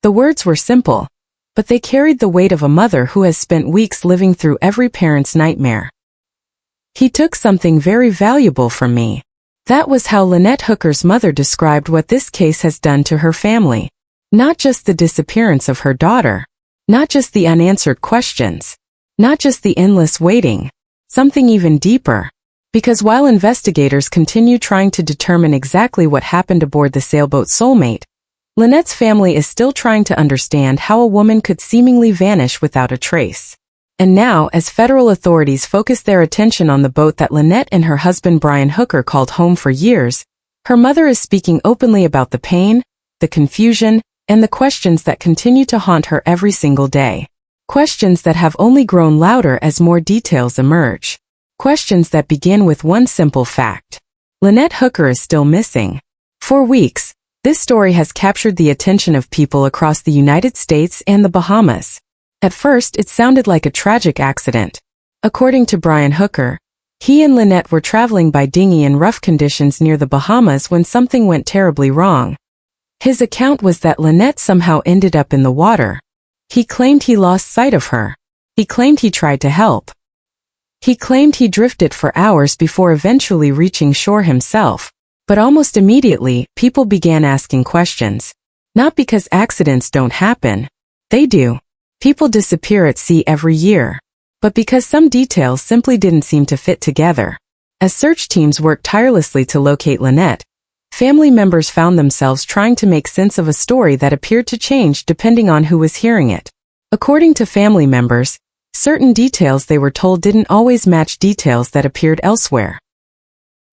The words were simple, but they carried the weight of a mother who has spent weeks living through every parent's nightmare. He took something very valuable from me. That was how Lynette Hooker's mother described what this case has done to her family. Not just the disappearance of her daughter. Not just the unanswered questions. Not just the endless waiting. Something even deeper. Because while investigators continue trying to determine exactly what happened aboard the sailboat Soulmate, Lynette's family is still trying to understand how a woman could seemingly vanish without a trace. And now, as federal authorities focus their attention on the boat that Lynette and her husband Brian Hooker called home for years, her mother is speaking openly about the pain, the confusion, and the questions that continue to haunt her every single day. Questions that have only grown louder as more details emerge. Questions that begin with one simple fact. Lynette Hooker is still missing. For weeks, this story has captured the attention of people across the United States and the Bahamas. At first, it sounded like a tragic accident. According to Brian Hooker, he and Lynette were traveling by dinghy in rough conditions near the Bahamas when something went terribly wrong. His account was that Lynette somehow ended up in the water. He claimed he lost sight of her. He claimed he tried to help. He claimed he drifted for hours before eventually reaching shore himself. But almost immediately, people began asking questions. Not because accidents don't happen. They do. People disappear at sea every year. But because some details simply didn't seem to fit together. As search teams worked tirelessly to locate Lynette, family members found themselves trying to make sense of a story that appeared to change depending on who was hearing it. According to family members, certain details they were told didn't always match details that appeared elsewhere.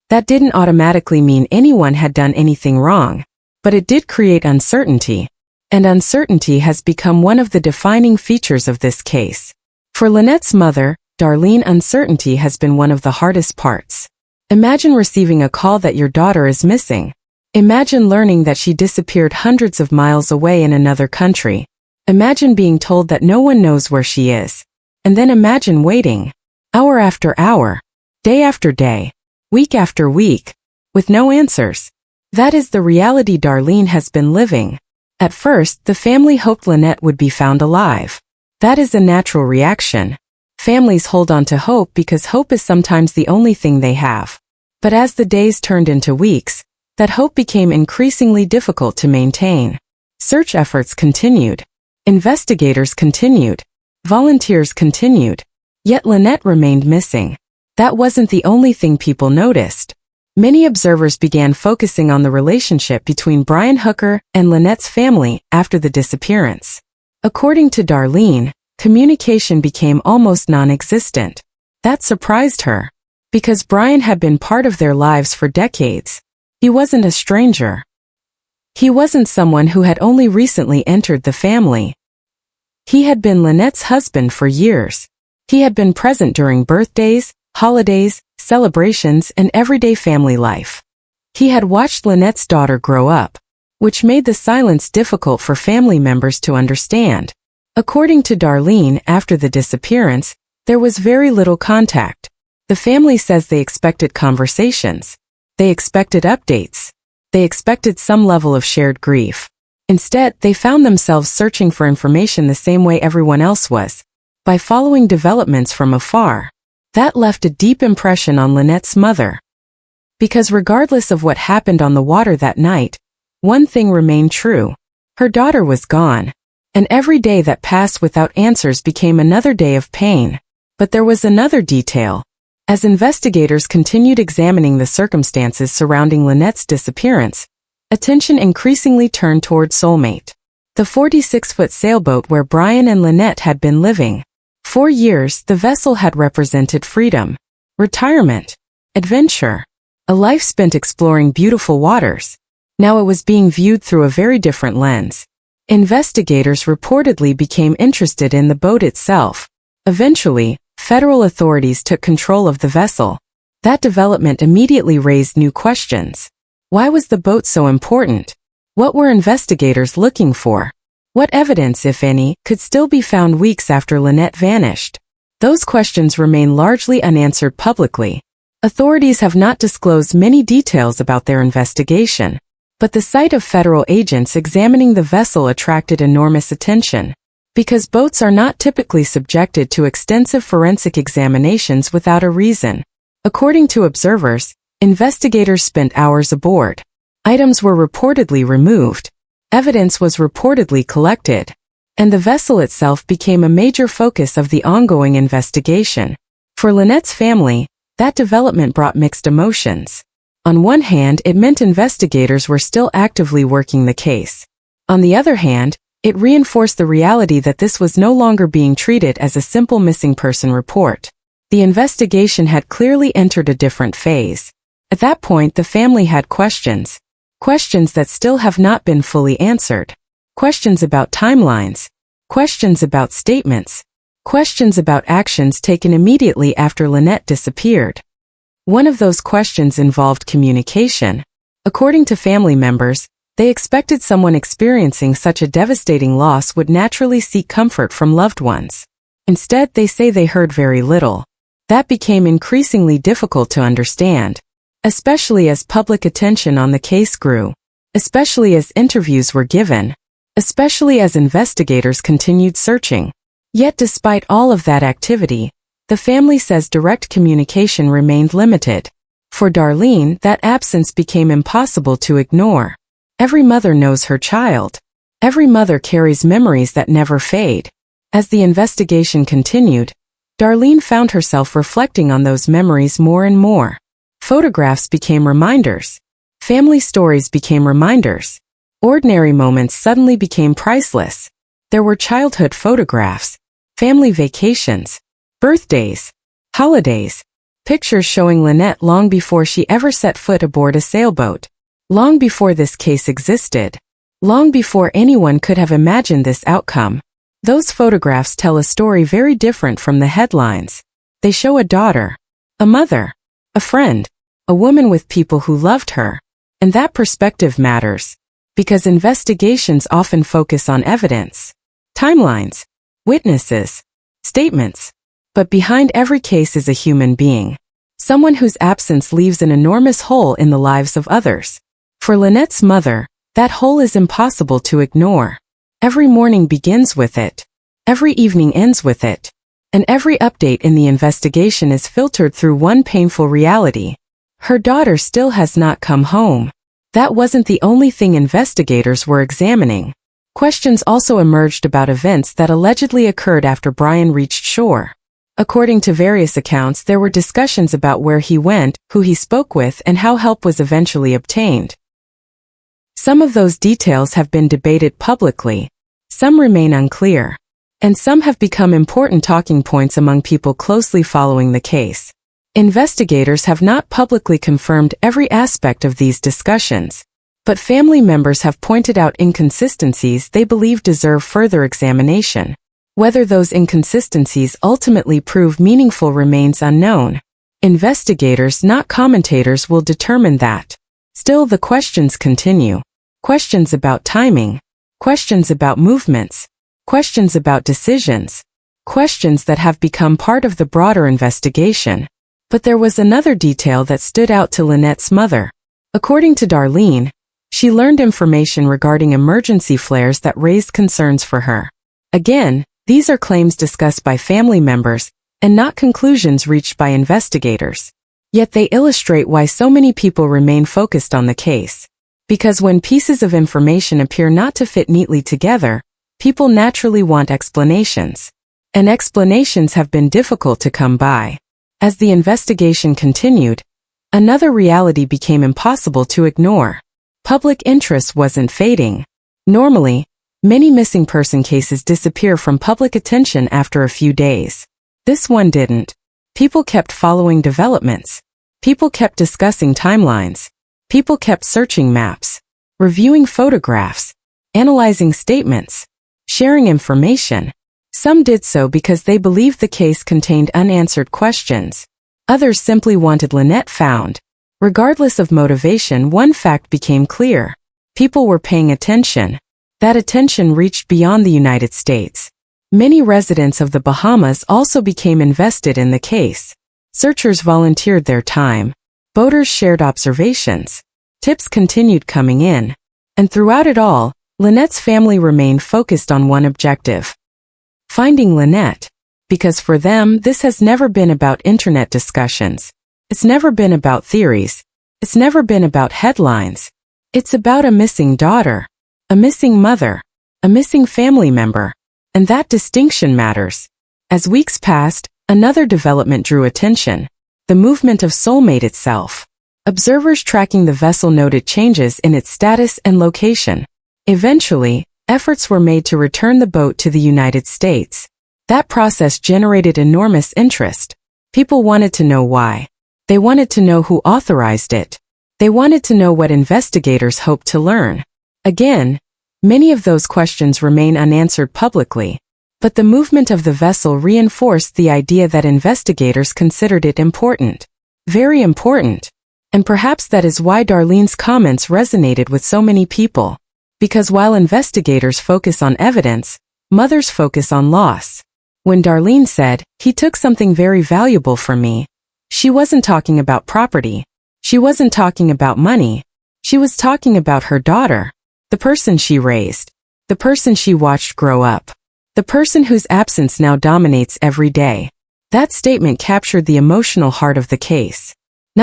That didn't automatically mean anyone had done anything wrong, but it did create uncertainty. And uncertainty has become one of the defining features of this case. For Lynette's mother, Darlene, uncertainty has been one of the hardest parts. Imagine receiving a call that your daughter is missing. Imagine learning that she disappeared hundreds of miles away in another country. Imagine being told that no one knows where she is. And then imagine waiting, hour after hour, day after day, week after week, with no answers. That is the reality Darlene has been living. At first, the family hoped Lynette would be found alive. That is a natural reaction. Families hold on to hope because hope is sometimes the only thing they have. But as the days turned into weeks, that hope became increasingly difficult to maintain. Search efforts continued. Investigators continued. Volunteers continued. Yet Lynette remained missing. That wasn't the only thing people noticed. Many observers began focusing on the relationship between Brian Hooker and Lynette's family after the disappearance. According to Darlene, communication became almost non-existent. That surprised her. Because Brian had been part of their lives for decades. He wasn't a stranger. He wasn't someone who had only recently entered the family. He had been Lynette's husband for years. He had been present during birthdays, holidays, celebrations, and everyday family life. He had watched Lynette's daughter grow up, which made the silence difficult for family members to understand. According to Darlene, after the disappearance, there was very little contact. The family says they expected conversations. They expected updates. They expected some level of shared grief. Instead, they found themselves searching for information the same way everyone else was, by following developments from afar. That left a deep impression on Lynette's mother. Because regardless of what happened on the water that night, one thing remained true. Her daughter was gone. And every day that passed without answers became another day of pain. But there was another detail. As investigators continued examining the circumstances surrounding Lynette's disappearance, attention increasingly turned toward Soulmate, the 46-foot sailboat where Brian and Lynette had been living. For years, the vessel had represented freedom, retirement, adventure, a life spent exploring beautiful waters. Now it was being viewed through a very different lens. Investigators reportedly became interested in the boat itself. Eventually, federal authorities took control of the vessel. That development immediately raised new questions. Why was the boat so important? What were investigators looking for? What evidence, if any, could still be found weeks after Lynette vanished? Those questions remain largely unanswered publicly. Authorities have not disclosed many details about their investigation. But the sight of federal agents examining the vessel attracted enormous attention. Because boats are not typically subjected to extensive forensic examinations without a reason. According to observers, investigators spent hours aboard. Items were reportedly removed. Evidence was reportedly collected. And the vessel itself became a major focus of the ongoing investigation. For Lynette's family, that development brought mixed emotions. On one hand, it meant investigators were still actively working the case. On the other hand, it reinforced the reality that this was no longer being treated as a simple missing person report. The investigation had clearly entered a different phase. At that point, the family had questions. Questions that still have not been fully answered. Questions about timelines. Questions about statements. Questions about actions taken immediately after Lynette disappeared. One of those questions involved communication. According to family members, they expected someone experiencing such a devastating loss would naturally seek comfort from loved ones. Instead, they say they heard very little. That became increasingly difficult to understand, especially as public attention on the case grew, especially as interviews were given, especially as investigators continued searching. Yet despite all of that activity, the family says direct communication remained limited. For Darlene, that absence became impossible to ignore. Every mother knows her child. Every mother carries memories that never fade. As the investigation continued, Darlene found herself reflecting on those memories more and more. Photographs became reminders. Family stories became reminders. Ordinary moments suddenly became priceless. There were childhood photographs, family vacations, birthdays, holidays, pictures showing Lynette long before she ever set foot aboard a sailboat, long before this case existed, long before anyone could have imagined this outcome. Those photographs tell a story very different from the headlines. They show a daughter, a mother, a friend, a woman with people who loved her. And that perspective matters. Because investigations often focus on evidence, timelines, witnesses, statements. But behind every case is a human being. Someone whose absence leaves an enormous hole in the lives of others. For Lynette's mother, that hole is impossible to ignore. Every morning begins with it. Every evening ends with it. And every update in the investigation is filtered through one painful reality. Her daughter still has not come home. That wasn't the only thing investigators were examining. Questions also emerged about events that allegedly occurred after Brian reached shore. According to various accounts, there were discussions about where he went, who he spoke with, and how help was eventually obtained. Some of those details have been debated publicly. Some remain unclear. And some have become important talking points among people closely following the case. Investigators have not publicly confirmed every aspect of these discussions, but family members have pointed out inconsistencies they believe deserve further examination. Whether those inconsistencies ultimately prove meaningful remains unknown. Investigators, not commentators, will determine that. Still, the questions continue. Questions about timing. Questions about movements. Questions about decisions. Questions that have become part of the broader investigation. But there was another detail that stood out to Lynette's mother. According to Darlene, she learned information regarding emergency flares that raised concerns for her. Again, these are claims discussed by family members, and not conclusions reached by investigators. Yet they illustrate why so many people remain focused on the case. Because when pieces of information appear not to fit neatly together, people naturally want explanations. And explanations have been difficult to come by. As the investigation continued, another reality became impossible to ignore. Public interest wasn't fading. Normally, many missing person cases disappear from public attention after a few days. This one didn't. People kept following developments. People kept discussing timelines. People kept searching maps, reviewing photographs, analyzing statements, sharing information. Some did so because they believed the case contained unanswered questions. Others simply wanted Lynette found. Regardless of motivation, one fact became clear. People were paying attention. That attention reached beyond the United States. Many residents of the Bahamas also became invested in the case. Searchers volunteered their time. Boaters shared observations. Tips continued coming in. And throughout it all, Lynette's family remained focused on one objective: finding Lynette. Because for them, this has never been about internet discussions. It's never been about theories. It's never been about headlines. It's about a missing daughter, a missing mother, a missing family member. And that distinction matters. As weeks passed, another development drew attention: the movement of Soulmate itself. Observers tracking the vessel noted changes in its status and location. Eventually, efforts were made to return the boat to the United States. That process generated enormous interest. People wanted to know why. They wanted to know who authorized it. They wanted to know what investigators hoped to learn. Again, many of those questions remain unanswered publicly. But the movement of the vessel reinforced the idea that investigators considered it important. Very important. And perhaps that is why Darlene's comments resonated with so many people. Because while investigators focus on evidence, mothers focus on loss. When Darlene said, "He took something very valuable from me," she wasn't talking about property. She wasn't talking about money. She was talking about her daughter, the person she raised, the person she watched grow up, the person whose absence now dominates every day. That statement captured the emotional heart of the case.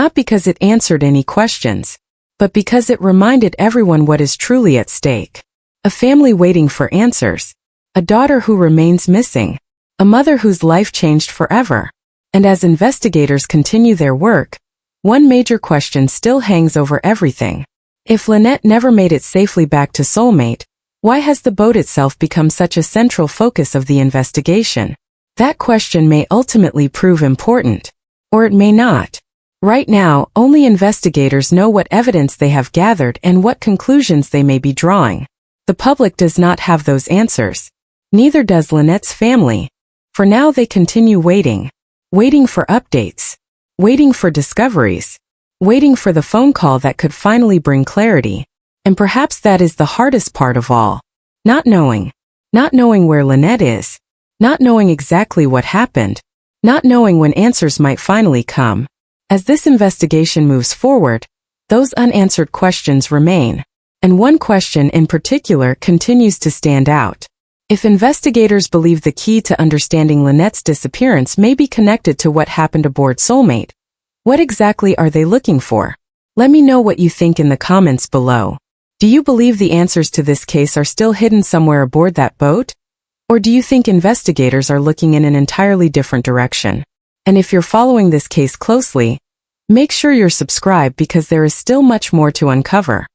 Not because it answered any questions, but because it reminded everyone what is truly at stake. A family waiting for answers. A daughter who remains missing. A mother whose life changed forever. And as investigators continue their work, one major question still hangs over everything. If Lynette never made it safely back to Soulmate, why has the boat itself become such a central focus of the investigation? That question may ultimately prove important. Or it may not. Right now, only investigators know what evidence they have gathered and what conclusions they may be drawing. The public does not have those answers. Neither does Lynette's family. For now they continue waiting. Waiting for updates. Waiting for discoveries. Waiting for the phone call that could finally bring clarity. And perhaps that is the hardest part of all. Not knowing. Not knowing where Lynette is. Not knowing exactly what happened. Not knowing when answers might finally come. As this investigation moves forward, those unanswered questions remain. And one question in particular continues to stand out. If investigators believe the key to understanding Lynette's disappearance may be connected to what happened aboard Soulmate, what exactly are they looking for? Let me know what you think in the comments below. Do you believe the answers to this case are still hidden somewhere aboard that boat? Or do you think investigators are looking in an entirely different direction? And if you're following this case closely, make sure you're subscribed because there is still much more to uncover.